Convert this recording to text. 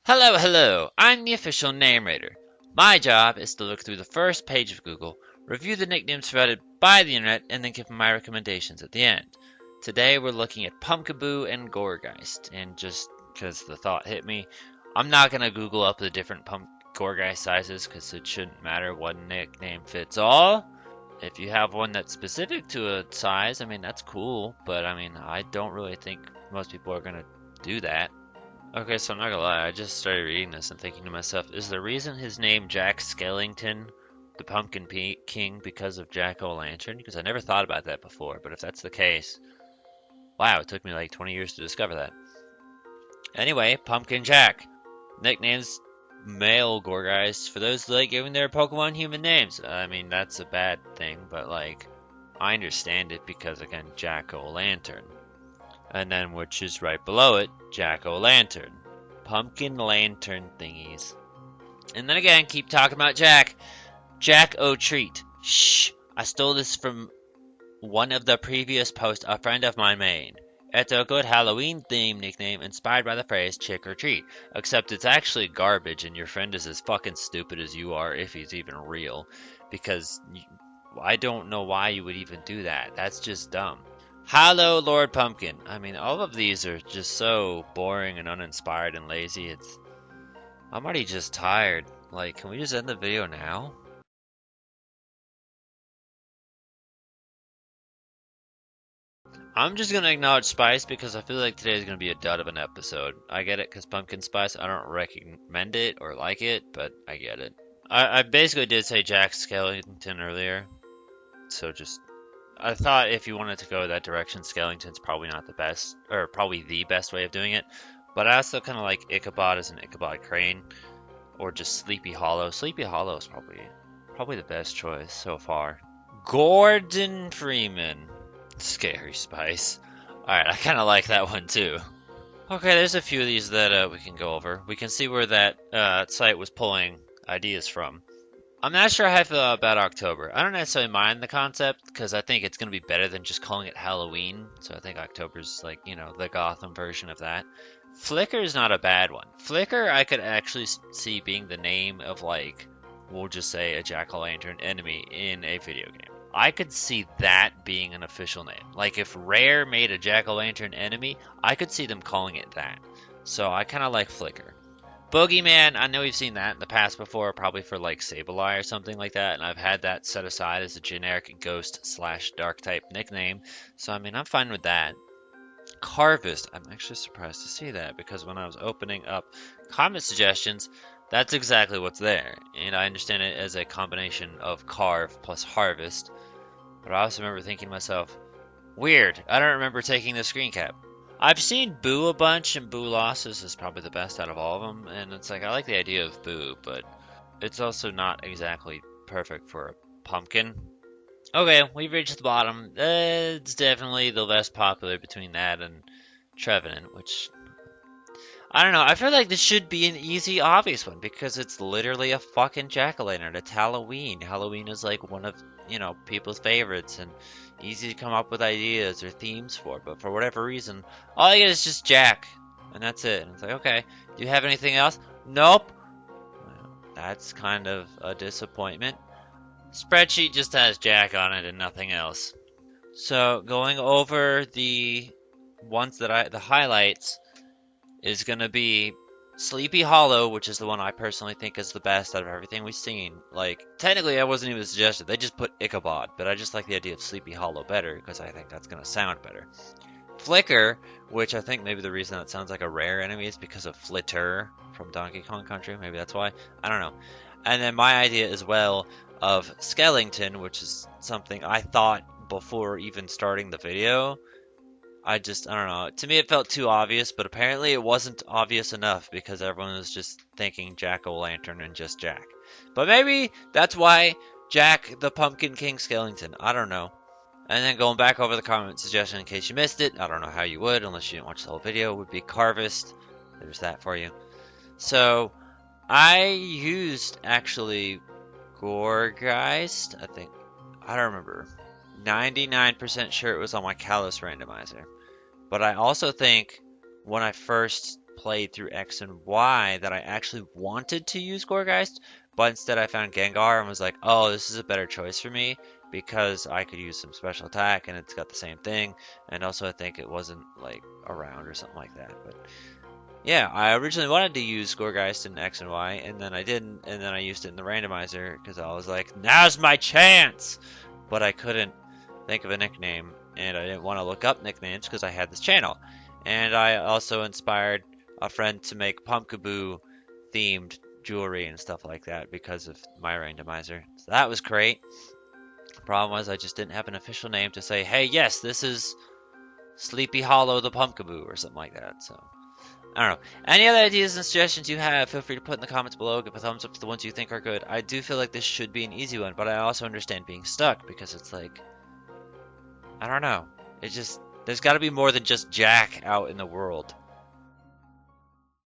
Hello, hello! I'm the official narrator. My job is to look through the first page of Google, review the nicknames provided by the internet, and then give my recommendations at the end. Today we're looking at Pumpkaboo and Gourgeist, and just because the thought hit me, I'm not going to Google up the different Gourgeist sizes because it shouldn't matter, one nickname fits all. If you have one that's specific to a size, that's cool, but I don't really think most people are going to do that. Okay, so I'm not gonna lie, I just started reading this and thinking to myself, is the reason his name Jack Skellington, the Pumpkin King, because of Jack-o'-lantern? Because I never thought about that before, but if that's the case, wow, it took me like 20 years to discover that. Anyway, Pumpkin Jack. Nicknames male Gourgeist for those like giving their Pokemon human names. That's a bad thing, but like, I understand it because, again, Jack-o'-lantern. And then, which is right below it, Jack-o'-lantern. Pumpkin lantern thingies. And then again, keep talking about Jack. Jack-o'-treat. Shh. I stole this from one of the previous posts a friend of mine made. It's a good Halloween themed nickname inspired by the phrase trick or treat. Except it's actually garbage and your friend is as fucking stupid as you are, if he's even real. Because I don't know why you would even do that. That's just dumb. Hello, Lord Pumpkin. All of these are just so boring and uninspired and lazy. I'm already just tired. Like, can we just end the video now? I'm just gonna acknowledge Spice because I feel like today is gonna be a dud of an episode. I get it, because Pumpkin Spice, I don't recommend it or like it, but I get it. I basically did say Jack Skellington earlier, so just I thought if you wanted to go that direction, Skellington's probably not the best, or probably the best way of doing it. But I also kind of like Ichabod as an Ichabod Crane, or just Sleepy Hollow. Sleepy Hollow is probably the best choice so far. Gordon Freeman, Scary Spice. Alright, I kind of like that one too. Okay, there's a few of these that we can go over. We can see where that site was pulling ideas from. I'm not sure how I feel about October. I don't necessarily mind the concept because I think it's going to be better than just calling it Halloween. So I think October's like, the Gotham version of that. Flicker is not a bad one. Flicker I could actually see being the name of, like, we'll just say a jack-o'-lantern enemy in a video game. I could see that being an official name. Like if Rare made a jack-o'-lantern enemy, I could see them calling it that. So I kind of like Flicker. Boogeyman, I know we've seen that in the past before, probably for like Sableye or something like that, and I've had that set aside as a generic ghost/dark type nickname, so I'm fine with that. Carvist, I'm actually surprised to see that, because when I was opening up comment suggestions, that's exactly what's there, and I understand it as a combination of carve plus harvest, but I also remember thinking to myself, weird, I don't remember taking the screen cap. I've seen Boo a bunch, and Boo Losses is probably the best out of all of them, and it's like, I like the idea of Boo, but it's also not exactly perfect for a pumpkin. Okay, we've reached the bottom. It's definitely the less popular between that and Trevenant, which, I don't know, I feel like this should be an easy, obvious one, because it's literally a fucking jack-o'-lantern. It's Halloween. Halloween is like one of, people's favorites, and easy to come up with ideas or themes for, but for whatever reason, all I get is just Jack, and that's it. And it's like, okay, do you have anything else? Nope. Well, that's kind of a disappointment. Spreadsheet just has Jack on it and nothing else. So going over the ones that the highlights is gonna be Sleepy Hollow, which is the one I personally think is the best out of everything we've seen. Like, technically I wasn't even suggested. They just put Ichabod, but I just like the idea of Sleepy Hollow better because I think that's going to sound better. Flicker, which I think maybe the reason that sounds like a rare enemy is because of Flitter from Donkey Kong Country. Maybe that's why. I don't know. And then my idea as well of Skellington, which is something I thought before even starting the video. I don't know. To me, it felt too obvious, but apparently it wasn't obvious enough because everyone was just thinking Jack-o'-lantern and just Jack. But maybe that's why Jack the Pumpkin King Skellington. I don't know. And then going back over the comment suggestion in case you missed it, I don't know how you would unless you didn't watch the whole video, would be Carvist. There's that for you. So, I used actually Gourgeist, I think. I don't remember. 99% sure it was on my Callus randomizer. But I also think when I first played through X and Y that I actually wanted to use Gourgeist, but instead I found Gengar and was like, oh, this is a better choice for me because I could use some special attack and it's got the same thing. And also I think it wasn't like around or something like that. But yeah, I originally wanted to use Gourgeist in X and Y, and then I didn't, and then I used it in the randomizer because I was like, now's my chance! But I couldn't think of a nickname, and I didn't want to look up nicknames because I had this channel. And I also inspired a friend to make Pumpkaboo themed jewelry and stuff like that because of my randomizer. So that was great. The problem was I just didn't have an official name to say, hey, yes, this is Sleepy Hollow the Pumpkaboo or something like that. So I don't know. Any other ideas and suggestions you have, feel free to put in the comments below. Give a thumbs up to the ones you think are good. I do feel like this should be an easy one, but I also understand being stuck because it's like, I don't know. It just, there's got to be more than just Jack out in the world.